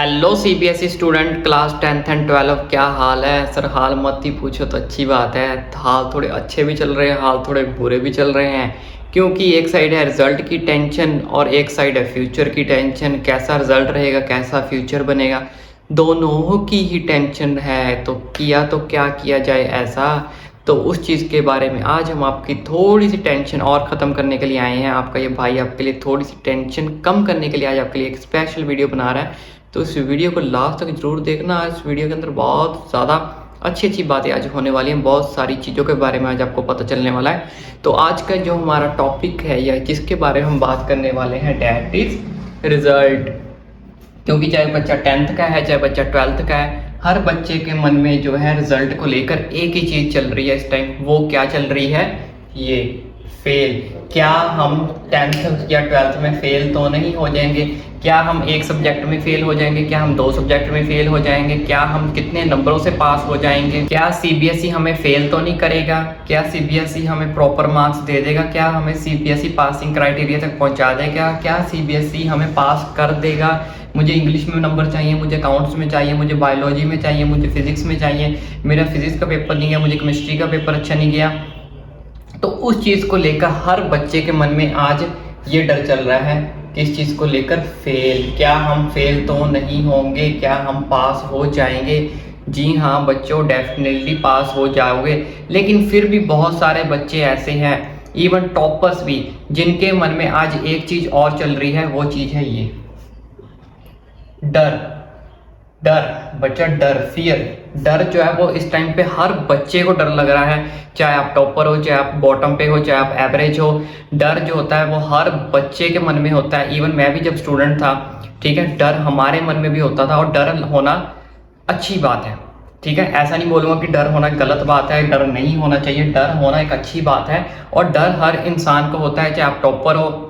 Hello CBSE student class 10th and 12 क्या हाल है sir. हाल मत ही पूछो तो अच्छी बात है। हाल थोड़े अच्छे भी चल रहे हैं, हाल थोड़े बुरे भी चल रहे हैं, क्योंकि एक साइड है रिजल्ट की टेंशन और एक साइड है फ्यूचर की टेंशन। कैसा रिजल्ट रहेगा, कैसा फ्यूचर बनेगा, दोनों की ही टेंशन है। तो क्या किया जाए ऐसा। तो उस चीज़ के बारे में आज हम आपकी थोड़ी सी टेंशन और ख़त्म करने के लिए आए हैं। आपका ये भाई आपके लिए थोड़ी सी टेंशन कम करने के लिए आज आपके लिए एक स्पेशल वीडियो बना रहा है। तो इस वीडियो को लास्ट तक जरूर देखना। इस वीडियो के अंदर बहुत ज़्यादा अच्छी अच्छी बातें आज होने वाली हैं, बहुत सारी चीज़ों के बारे में आज आपको पता चलने वाला है। तो आज का जो हमारा टॉपिक है या जिसके बारे में हम बात करने वाले हैं, डैट इज़ रिजल्ट। क्योंकि चाहे बच्चा 10th का है, चाहे बच्चा 12th का है, हर बच्चे के मन में जो है रिजल्ट को लेकर एक ही चीज़ चल रही है इस टाइम। वो क्या चल रही है? ये फेल। क्या हम 10th या 12th में फेल तो नहीं हो जाएंगे? क्या हम एक सब्जेक्ट में फेल हो जाएंगे? क्या हम 2 सब्जेक्ट में फेल हो जाएंगे? क्या हम कितने नंबरों से पास हो जाएंगे? क्या सीबीएसई हमें फेल तो नहीं करेगा? क्या सीबीएसई हमें प्रॉपर मार्क्स दे देगा? क्या हमें सीबीएसई पासिंग क्राइटेरिया तक पहुंचा देगा? क्या सीबीएसई हमें पास कर देगा? मुझे इंग्लिश में नंबर चाहिए, मुझे अकाउंट्स में चाहिए, मुझे बायोलॉजी में चाहिए, मुझे फिजिक्स में चाहिए, मेरा फिजिक्स का पेपर नहीं गया, मुझे केमिस्ट्री का पेपर अच्छा नहीं गया। तो उस चीज़ को लेकर हर बच्चे के मन में आज ये डर चल रहा है कि इस चीज़ को लेकर फेल। क्या हम फेल तो नहीं होंगे? क्या हम पास हो जाएंगे? जी हाँ बच्चों, डेफिनेटली पास हो जाओगे। लेकिन फिर भी बहुत सारे बच्चे ऐसे हैं, इवन टॉपर्स भी, जिनके मन में आज एक चीज़ और चल रही है। वो चीज़ है ये डर। डर बच्चा, डर, फियर। डर जो है वो इस टाइम पे हर बच्चे को डर लग रहा है, चाहे आप टॉपर हो, चाहे आप बॉटम पे हो, चाहे आप एवरेज हो। डर जो होता है वो हर बच्चे के मन में होता है। इवन मैं भी जब स्टूडेंट था, ठीक है, डर हमारे मन में भी होता था। और डर होना अच्छी बात है, ठीक है। ऐसा नहीं बोलूँगा कि डर होना गलत बात है, डर नहीं होना चाहिए। डर होना एक अच्छी बात है और डर हर इंसान को होता है, चाहे आप टॉपर हो,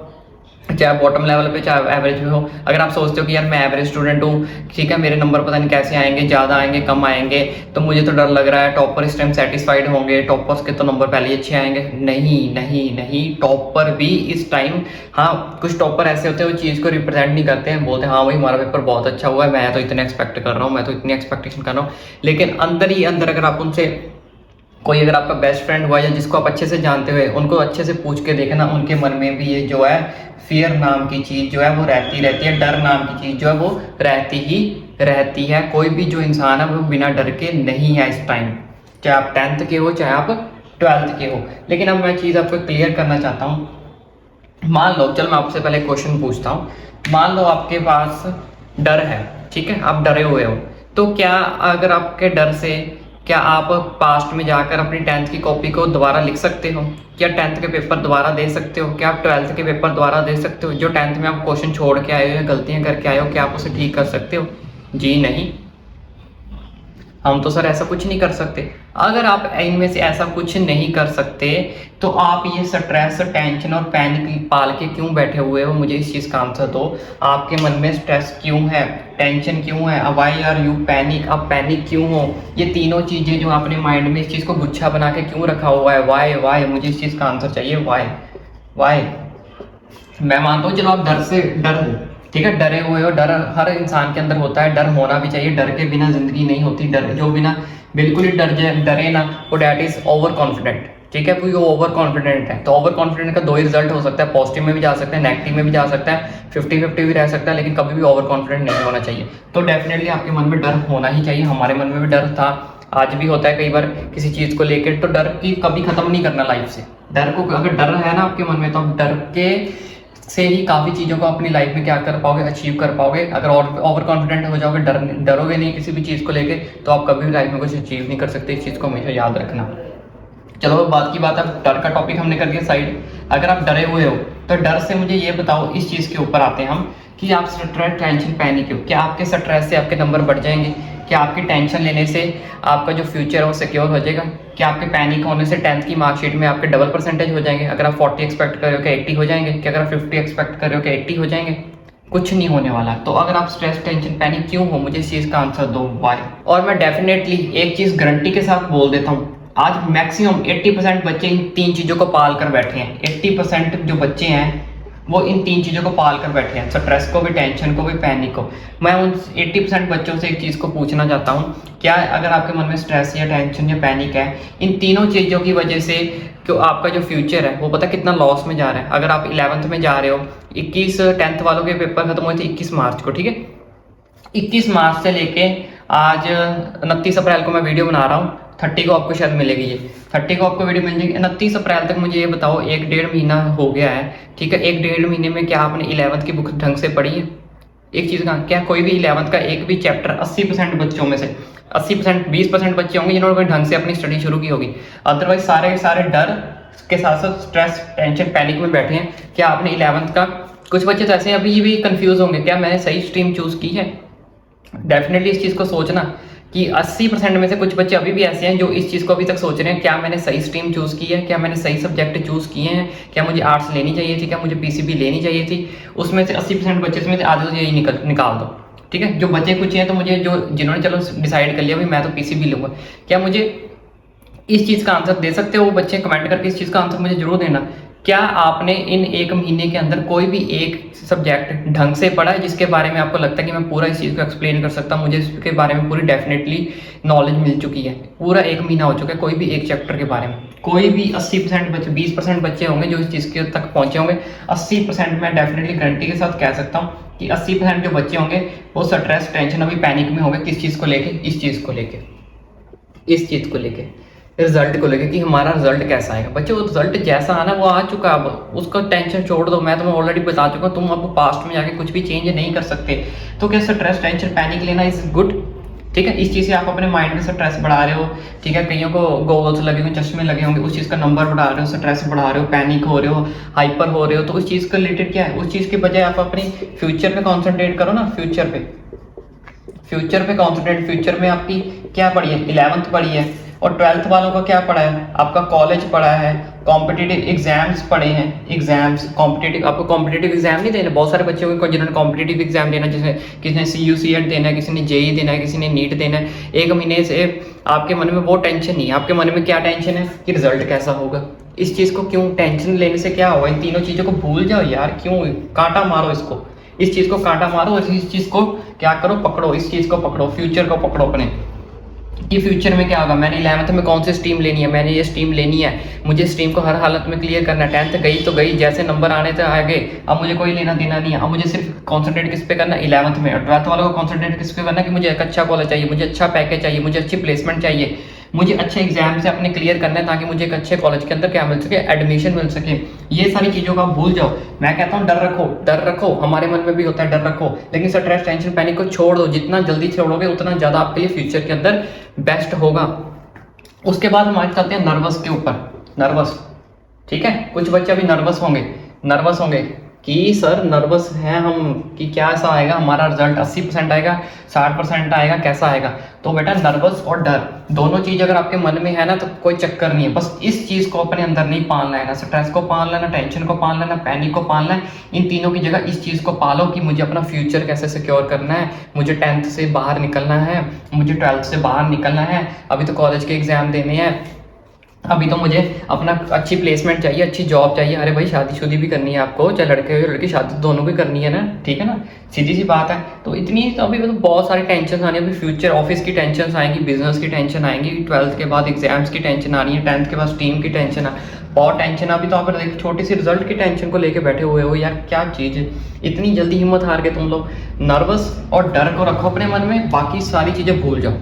चाहे बॉटम लेवल पे, चाहे एवरेज में हो। अगर आप सोचते हो कि यार मैं एवरेज स्टूडेंट हूँ, ठीक है, मेरे नंबर पता नहीं कैसे आएंगे, ज़्यादा आएंगे कम आएंगे, तो मुझे तो डर लग रहा है, टॉपर इस टाइम सेटिस्फाइड होंगे, टॉपर्स के तो नंबर पहले ही अच्छे आएंगे। नहीं नहीं नहीं, टॉपर भी इस टाइम, हाँ कुछ टॉपर ऐसे होते हैं वो चीज़ को रिप्रेजेंट नहीं करते हैं, बोलते हैं हाँ भाई हमारा पेपर बहुत अच्छा हुआ है, मैं तो इतने एक्सपेक्ट कर रहा हूँ, मैं तो इतनी एक्सपेक्टेशन कर रहा हूँ। लेकिन अंदर ही अंदर अगर आप उनसे, कोई अगर आपका बेस्ट फ्रेंड हुआ या जिसको आप अच्छे से जानते हुए, उनको अच्छे से पूछ के देखना, उनके मन में भी ये जो है फियर नाम की चीज़ जो है वो रहती है। डर नाम की चीज़ जो है वो रहती ही रहती है। कोई भी जो इंसान है वो बिना डर के नहीं है इस टाइम, चाहे आप 10th के हो, चाहे आप 12th के हो। लेकिन अब मैं चीज़ आपको क्लियर करना चाहता हूँ। मान लो, चल मैं आपसे पहले क्वेश्चन पूछता हूँ। मान लो आपके पास डर है, ठीक है, आप डरे हुए हो, तो क्या अगर आपके डर से, क्या आप पास्ट में जाकर अपनी 10th की कॉपी को दोबारा लिख सकते हो? क्या 10th के पेपर दोबारा दे सकते हो? क्या आप 12th के पेपर दोबारा दे सकते हो? जो 10th में आप क्वेश्चन छोड़ के आए हो या गलतियां करके आए हो, क्या आप उसे ठीक कर सकते हो? जी नहीं, हम तो सर ऐसा कुछ नहीं कर सकते। अगर आप इनमें से ऐसा कुछ नहीं कर सकते तो आप ये स्ट्रेस, टेंशन और पैनिक पाल के क्यों बैठे हुए हो? मुझे इस चीज़ का आंसर दो। आपके मन में स्ट्रेस क्यों है, टेंशन क्यों है, व्हाई आर यू पैनिक, आप पैनिक क्यों हो? ये तीनों चीज़ें जो आपने माइंड में इस चीज़ को गुच्छा बना के क्यों रखा हुआ है? वाई, मुझे इस चीज़ का आंसर चाहिए। वाई। मैं मानता हूँ, चलो आप डर से डर हो, ठीक है, डरे हुए हो। डर हर इंसान के अंदर होता है, डर होना भी चाहिए। डर के बिना जिंदगी नहीं होती। डर जो बिना बिल्कुल ही डरे ना, वो डैट इज ओवर कॉन्फिडेंट, ठीक है। कोई ओवर कॉन्फिडेंट है तो ओवर कॉन्फिडेंट का 2 ही रिजल्ट हो सकता है, पॉजिटिव में भी जा सकता है, नेगेटिव में भी जा सकता है, 50-50 भी रह सकता है, लेकिन कभी भी ओवर कॉन्फिडेंट नहीं होना चाहिए। तो डेफिनेटली आपके मन में डर होना ही चाहिए। हमारे मन में भी डर था, आज भी होता है कई बार किसी चीज़ को लेकर। तो डर की कभी खत्म नहीं करना लाइफ से। डर को, अगर डर है ना आपके मन में, तो आप डर के से ही काफ़ी चीज़ों को अपनी लाइफ में क्या कर पाओगे, अचीव कर पाओगे। अगर ओवर कॉन्फिडेंट हो जाओगे, डरोगे नहीं किसी भी चीज़ को लेके, तो आप कभी भी लाइफ में कुछ अचीव नहीं कर सकते। इस चीज़ को हमेशा याद रखना। चलो बात की बात है, डर का टॉपिक हमने कर दिया साइड। अगर आप डरे हुए हो तो डर से मुझे ये बताओ, इस चीज़ के ऊपर आते हैं हम, कि आप स्ट्रेस, टेंशन, पैनिक हो। क्या आपके स्ट्रेस से आपके नंबर बढ़ जाएंगे? क्या आपकी टेंशन लेने से आपका जो फ्यूचर है वो सिक्योर हो जाएगा? क्या आपके पैनिक होने से 10th की मार्कशीट में आपके डबल परसेंटेज हो जाएंगे? अगर आप 40 एक्सपेक्ट कर रहे हो कि 80 हो जाएंगे? क्या अगर आप 50 एक्सपेक्ट कर रहे हो कि 80 हो जाएंगे? कुछ नहीं होने वाला। तो अगर आप स्ट्रेस, टेंशन, पैनिक क्यों हो, मुझे इस चीज़ का आंसर दो, वाई। और मैं डेफिनेटली एक चीज़ गारंटी के साथ बोल देता हूँ, आज मैक्सिमम 80% बच्चे इन 3 चीज़ों को पाल कर बैठे हैं। 80% जो बच्चे हैं वो इन 3 चीज़ों को पाल कर बैठे हैं, स्ट्रेस को भी, टेंशन को भी, पैनिक को। मैं उन 80% बच्चों से एक चीज़ को पूछना चाहता हूँ, क्या अगर आपके मन में स्ट्रेस या टेंशन या पैनिक है, इन तीनों चीज़ों की वजह से जो आपका जो फ्यूचर है वो पता कितना लॉस में जा रहा है। अगर आप 11th में जा रहे हो, 10th वालों के पेपर खत्म हुए थे 21 मार्च को, ठीक है, 21 मार्च से लेके आज 29 अप्रैल को मैं वीडियो बना रहा हूँ, 30 को आपको शायद मिलेगी, ये 30 को आपको वीडियो मिल जाएगी। 29 अप्रैल तक मुझे ये बताओ, 1-1.5 महीना हो गया है, ठीक है, 1-1.5 महीने में क्या आपने 11th की बुक ढंग से पढ़ी है? एक चीज़ कहाँ, क्या कोई भी 11th का एक भी चैप्टर 80% बच्चों में से 80%, 20% बच्चे होंगे जिन्होंने ढंग से अपनी स्टडी शुरू की होगी, अदरवाइज सारे के सारे डर के साथ साथ स्ट्रेस, टेंशन, पैनिक में बैठे हैं। क्या आपने 11th का, कुछ बच्चे तो ऐसे अभी भी कंफ्यूज होंगे, क्या मैंने सही स्ट्रीम चूज की है? डेफिनेटली इस चीज़ को सोचना कि 80% में से कुछ बच्चे अभी भी ऐसे हैं जो इस चीज़ को अभी तक सोच रहे हैं, क्या मैंने सही स्ट्रीम चूज़ की है, क्या मैंने सही सब्जेक्ट चूज़ किए हैं, क्या मुझे आर्ट्स लेनी चाहिए थी, क्या मुझे पीसीबी लेनी चाहिए थी। उसमें से 80% बच्चे में से आधे तो यही निकाल दो, ठीक है। जो बच्चे कुछ हैं तो मुझे, जो जिन्होंने चलो डिसाइड कर लिया भाई मैं तो पीसीबी लूँगा, क्या मुझे इस चीज़ का आंसर दे सकते हो? वो बच्चे कमेंट करके इस चीज़ का आंसर मुझे जरूर देना। क्या आपने इन 1 महीने के अंदर कोई भी एक सब्जेक्ट ढंग से पढ़ा है जिसके बारे में आपको लगता है कि मैं पूरा इस चीज़ को एक्सप्लेन कर सकता हूँ, मुझे इसके बारे में पूरी डेफिनेटली नॉलेज मिल चुकी है? पूरा 1 महीना हो चुका है, कोई भी एक चैप्टर के बारे में कोई भी 80% बच्चे, 20% बच्चे होंगे जो इस चीज़ के तक पहुँचे होंगे। 80% मैं डेफिनेटली गारंटी के साथ कह सकता हूँ कि 80% जो बच्चे होंगे वो स्ट्रेस, टेंशन, अभी पैनिक में होंगे। किस चीज़ को लेके? इस चीज़ को लेके, इस चीज़ को लेके, रिजल्ट को लेके कि हमारा रिजल्ट कैसा आएगा। बच्चों वो रिजल्ट जैसा आना वो आ चुका, अब उसका टेंशन छोड़ दो। मैं तुम्हें ऑलरेडी बता चुका हूँ, तुम अब पास्ट में जाके कुछ भी चेंज नहीं कर सकते। तो क्या स्ट्रेस, टेंशन, पैनिक लेना इज गुड? ठीक है, इस चीज़ से आप अपने माइंड में स्ट्रेस बढ़ा रहे हो, ठीक है। कईयों को गोगल्स लगे होंगे, चश्मे लगे होंगे, उस चीज़ का नंबर बढ़ा रहे हो, स्ट्रेस बढ़ा रहे हो, पैनिक हो रहे हो, हाइपर हो रहे हो। तो उस चीज़ का रिलेटेड क्या है? उस चीज़ के बजाय आप अपनी फ्यूचर पे कॉन्सेंट्रेट करो ना, फ्यूचर पे, फ्यूचर पे कॉन्सेंट्रेट। फ्यूचर में आपकी क्या पढ़ी है? 11th पढ़ी है, और 12th वालों का क्या पढ़ा है? आपका कॉलेज पढ़ा है, कॉम्पिटिटिव एग्जाम्स पढ़े हैं, एग्जाम्स कॉम्पिटिटिव। आपको कॉम्पिटिटिव एग्जाम नहीं देना, बहुत सारे बच्चे होंगे जिन्होंने कॉम्पिटिटिव एग्जाम देना, जिसने किसी ने CUCET देना है, किसी ने JEE देना है, किसी ने नीट देना है। 1 महीने से आपके मन में वो टेंशन नहीं है। आपके मन में क्या टेंशन है कि रिजल्ट कैसा होगा। इस चीज़ को क्यों, टेंशन लेने से क्या होगा? इन तीनों चीज़ों को भूल जाओ यार, क्यों कांटा मारो इसको, इस चीज़ को कांटा मारो, और इस चीज़ को क्या करो, पकड़ो, इस चीज़ को पकड़ो, फ्यूचर को पकड़ो अपने, कि फ्यूचर में क्या होगा। मैंने 11th में कौन सी स्ट्रीम लेनी है, मैंने ये स्ट्रीम लेनी है, मुझे स्ट्रीम को हर हालत में क्लियर करना है। 10th गई तो गई, जैसे नंबर आने थे आ गए, अब मुझे कोई लेना देना नहीं है। अब मुझे सिर्फ कॉन्सेंट्रेट किस पे करना है 11th में, और 12th वालों को कॉन्सेंट्रेट किस पे करना है कि मुझे एक अच्छा कॉलेज चाहिए, मुझे अच्छा पैकेज चाहिए, मुझे अच्छी प्लेसमेंट चाहिए, मुझे अच्छे एग्जाम से अपने क्लियर करना है ताकि मुझे एक अच्छे कॉलेज के अंदर क्या मिल सके, एडमिशन मिल सके। ये सारी चीज़ों को आप भूल जाओ। मैं कहता हूँ डर रखो, डर रखो, हमारे मन में भी होता है डर रखो, लेकिन स्ट्रेस, टेंशन, पैनिक को छोड़ दो। जितना जल्दी छोड़ोगे उतना ज़्यादा आपके लिए फ्यूचर के अंदर बेस्ट होगा। उसके बाद हम आज चलते हैं नर्वस के ऊपर। नर्वस, ठीक है, कुछ बच्चे अभी नर्वस होंगे कि सर नर्वस हैं हम कि क्या ऐसा आएगा, हमारा रिजल्ट 80% आएगा, 60% आएगा, कैसा आएगा। तो बेटा नर्वस और डर दोनों चीज़ अगर आपके मन में है ना तो कोई चक्कर नहीं है। बस इस चीज़ को अपने अंदर नहीं पालना है, ना स्ट्रेस को पालना है, ना टेंशन को पालना है, ना पैनिक को पालना है। इन तीनों की जगह इस चीज़ को पालो कि मुझे अपना फ्यूचर कैसे सिक्योर करना है, मुझे 10th से बाहर निकलना है, मुझे 12th से बाहर निकलना है, अभी तो कॉलेज के एग्ज़ाम देने हैं, अभी तो मुझे अपना अच्छी प्लेसमेंट चाहिए, अच्छी जॉब चाहिए। अरे भाई शादी भी करनी है आपको, चाहे लड़के हो लड़की, शादी तो दोनों की करनी है ना, ठीक है ना, सीधी सी बात है। तो इतनी तो अभी मतलब बहुत सारी टेंशन आनी है। अभी फ्यूचर, ऑफिस की टेंशन आएंगी, बिजनेस की टेंशन आएंगी, 12th के बाद एग्जाम्स की टेंशन आनी है, 10th के बाद टीम की टेंशन है, बहुत टेंशन। अभी तो आप एक छोटी सी रिजल्ट की टेंशन को लेके बैठे हुए हो यार, क्या चीज़ है, इतनी जल्दी हिम्मत हार गए तुम लोग। नर्वस और डर को रखो अपने मन में, बाकी सारी चीज़ें भूल जाओ।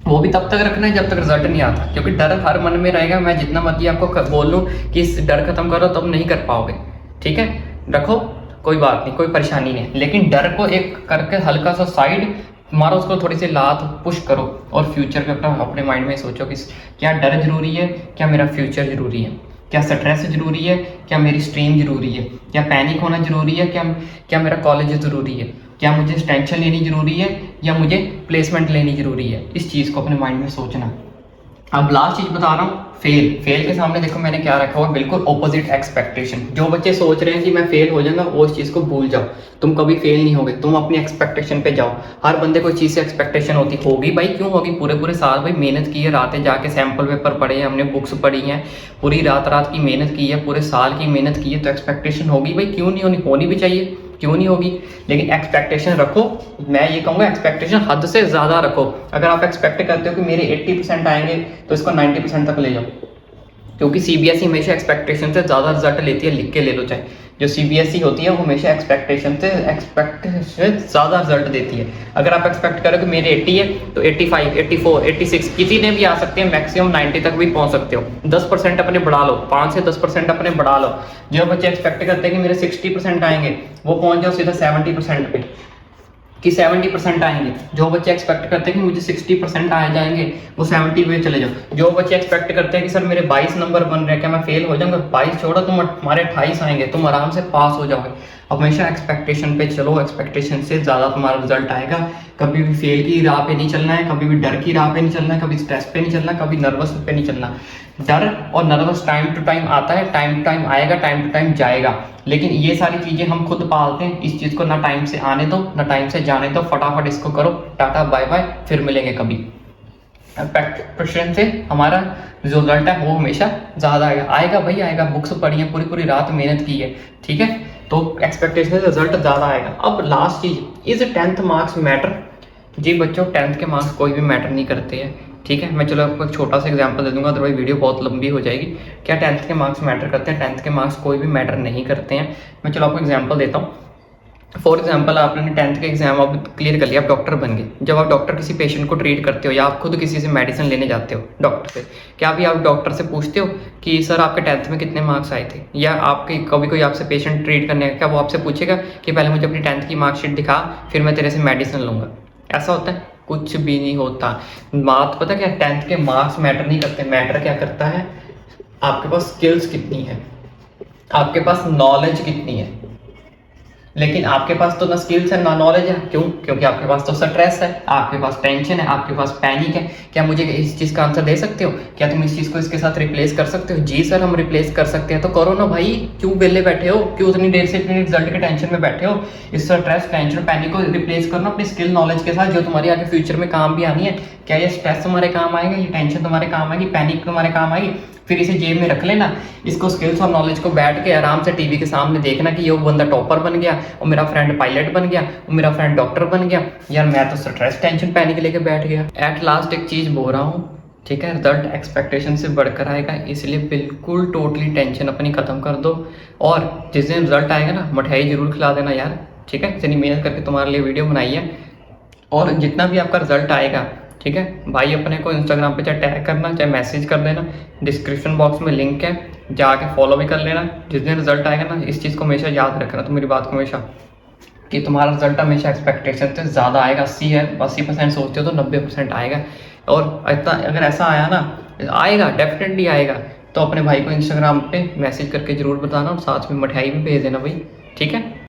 वो भी तब तक रखना है जब तक रिजल्ट नहीं आता, क्योंकि डर हर मन में रहेगा। मैं जितना मर्जी आपको बोल लूँ कि इस डर खत्म करो, तब नहीं कर पाओगे, ठीक है। रखो, कोई बात नहीं, कोई परेशानी नहीं, लेकिन डर को एक करके हल्का सा साइड मारो, उसको थोड़ी सी लात पुश करो, और फ्यूचर पे अपने माइंड में सोचो कि क्या डर जरूरी है, क्या मेरा फ्यूचर जरूरी है, क्या स्ट्रेस जरूरी है, क्या मेरी स्ट्रीम जरूरी है, क्या पैनिक होना जरूरी है, क्या मेरा कॉलेज ज़रूरी है, क्या मुझे टेंशन लेनी जरूरी है, या मुझे प्लेसमेंट लेनी जरूरी है। इस चीज़ को अपने माइंड में सोचना, अब लास्ट चीज बता रहा हूँ, फेल। फेल के सामने देखो मैंने क्या रखा हुआ, बिल्कुल ऑपोजिट एक्सपेक्टेशन। जो बच्चे सोच रहे हैं कि मैं फेल हो जाऊंगा, वो उस चीज को भूल जाओ। तुम कभी फेल नहीं होगे, तुम अपनी एक्सपेक्टेशन पे जाओ। हर बंदे को चीज से एक्सपेक्टेशन होगी भाई, क्यों होगी? पूरे पूरे साल भाई मेहनत की है, रातें जाके सैंपल पेपर पढ़े हैं हमने, बुक्स पढ़ी हैं, पूरी रात रात की मेहनत की है, पूरे साल की मेहनत की है, तो एक्सपेक्टेशन होगी भाई, क्यों नहीं होनी? होनी भी चाहिए, क्यों नहीं होगी? लेकिन एक्सपेक्टेशन रखो, मैं ये कहूँगा एक्सपेक्टेशन हद से ज़्यादा रखो। अगर आप एक्सपेक्ट करते हो कि मेरे 80% आएंगे, तो इसको 90% तक ले जाओ, क्योंकि सीबीएसई हमेशा एक्सपेक्टेशन से ज़्यादा रिजल्ट लेती है। लिख के ले लो चाहे, जो सीबीएसई होती है वो हमेशा एक्सपेक्टेशन से ज़्यादा रिजल्ट देती है। अगर आप एक्सपेक्ट करो कि मेरे 80 है, तो 85, 84, 86 किसी ने भी आ सकते हैं, मैक्सिमम 90 तक भी पहुंच सकते हो। 10% अपने बढ़ा लो, 5 से 10% अपने बढ़ा लो। जो बच्चे एक्सपेक्ट करते हैं कि मेरे 60% आएंगे, वो पहुंच जाओ सीधा 70% पे, कि 70% आएंगे। जो बच्चे एक्सपेक्ट करते हैं कि मुझे 60% आ जाएंगे, वो 70 पे चले जाओ। जो बच्चे एक्सपेक्ट करते हैं कि सर मेरे 22 नंबर बन रहे हैं, क्या मैं फेल हो जाऊंगा? 22 छोड़ो, तुम्हारे 28 आएंगे, तुम आराम से पास हो जाओगे। हमेशा एक्सपेक्टेशन पे चलो, एक्सपेक्टेशन से ज़्यादा तुम्हारा रिजल्ट आएगा। कभी भी फेल की राह पे नहीं चलना है, कभी भी डर की राह पे नहीं चलना है, कभी स्ट्रेस पे नहीं चलना, कभी नर्वस पे नहीं चलना। डर और नर्वस टाइम टू टाइम आता है, टाइम टू टाइम आएगा, टाइम टू टाइम जाएगा। लेकिन ये सारी चीज़ें हम खुद पालते हैं। इस चीज़ को ना टाइम से आने दो, ना टाइम से जाने दो। फटाफट इसको करो, टाटा बाय बाय, फिर मिलेंगे कभी। एक्सपेक्टेशन से हमारा जो रिजल्ट है वो हमेशा ज़्यादा आएगा। आएगा भाई आएगा, बुक्स पढ़ी है, पूरी पूरी रात मेहनत की है, ठीक है, तो एक्सपेक्टेशन से रिजल्ट ज़्यादा आएगा। अब लास्ट चीज़, इज 10th मार्क्स मैटर? जी बच्चों, 10th के मार्क्स कोई भी मैटर नहीं करते हैं, ठीक है। मैं चलो आपको एक छोटा सा एग्जांपल दे दूंगा, अदरवाइज वीडियो बहुत लंबी हो जाएगी। क्या 10th के मार्क्स मैटर करते हैं? 10th के मार्क्स कोई भी मैटर नहीं करते हैं। मैं चलो आपको एग्जांपल देता हूँ। फॉर एग्जाम्पल, आपने 10th के एग्जाम आप क्लियर कर लिया, आप डॉक्टर बन गए। जब आप डॉक्टर किसी पेशेंट को ट्रीट करते हो, या आप खुद किसी से मेडिसिन लेने जाते हो डॉक्टर से, क्या अभी आप डॉक्टर से पूछते हो कि सर आपके 10th में कितने मार्क्स आए थे? या आपके कभी कोई आपसे पेशेंट ट्रीट करने का, क्या वो आपसे पूछेगा कि पहले मुझे अपनी 10th की मार्कशीट दिखा, फिर मैं तेरे से मेडिसिन लूँगा? ऐसा होता है? कुछ भी नहीं होता। बात पता क्या, 10th के मार्क्स मैटर नहीं करते। मैटर क्या करता है, आपके पास स्किल्स कितनी है, आपके पास नॉलेज कितनी है। लेकिन आपके पास तो ना स्किल्स है ना नॉलेज है। क्यों? क्योंकि आपके पास तो स्ट्रेस है, आपके पास टेंशन है, आपके पास पैनिक है। क्या मुझे इस चीज़ का आंसर दे सकते हो? क्या तुम इस चीज़ को इसके साथ रिप्लेस कर सकते हो? जी सर हम रिप्लेस कर सकते हैं। तो करो ना भाई, क्यों वेले बैठे हो? क्यों उतनी देर से इतनी रिजल्ट के टेंशन में बैठे हो? इस स्ट्रेस टेंशन पैनिक को रिप्लेस करना अपनी स्किल नॉलेज के साथ, जो तुम्हारी आगे फ्यूचर में काम भी आनी है। क्या ये स्ट्रेस तुम्हारे काम आएगा, ये टेंशन तुम्हारे काम आएगी, पैनिक तुम्हारे काम आएगी? फिर इसे जेब में रख लेना। इसको स्किल्स और नॉलेज को बैठ के आराम से टीवी के सामने देखना कि ये वो बंदा टॉपर बन गया, और मेरा फ्रेंड पायलट बन गया, और मेरा फ्रेंड डॉक्टर बन गया। यार मैं तो स्ट्रेस टेंशन पैनिक लेके बैठ गया। एट लास्ट एक चीज़ बोल रहा हूँ, ठीक है, रिजल्ट एक्सपेक्टेशन से बढ़कर आएगा, इसलिए बिल्कुल टोटली टेंशन अपनी ख़त्म कर दो। और जिस दिन रिजल्ट आएगा ना, मिठाई जरूर खिला देना यार, ठीक है। इतनी मेहनत करके तुम्हारे लिए वीडियो बनाई है। और जितना भी आपका रिजल्ट आएगा, ठीक है भाई, अपने को इंस्टाग्राम पे चाहे टैग करना, चाहे मैसेज कर देना, डिस्क्रिप्शन बॉक्स में लिंक है, जाके फॉलो भी कर लेना। जिस दिन रिजल्ट आएगा ना, इस चीज़ को हमेशा याद रखना, तो मेरी बात को हमेशा, कि तुम्हारा रिजल्ट हमेशा एक्सपेक्टेशन से ज़्यादा आएगा। 80% सोचते हो तो 90% आएगा। और इतना अगर ऐसा आया ना, आएगा, डेफिनेटली आएगा, तो अपने भाई को इंस्टाग्राम पे मैसेज करके ज़रूर बताना, और साथ में मिठाई भी भेज देना भाई, ठीक है।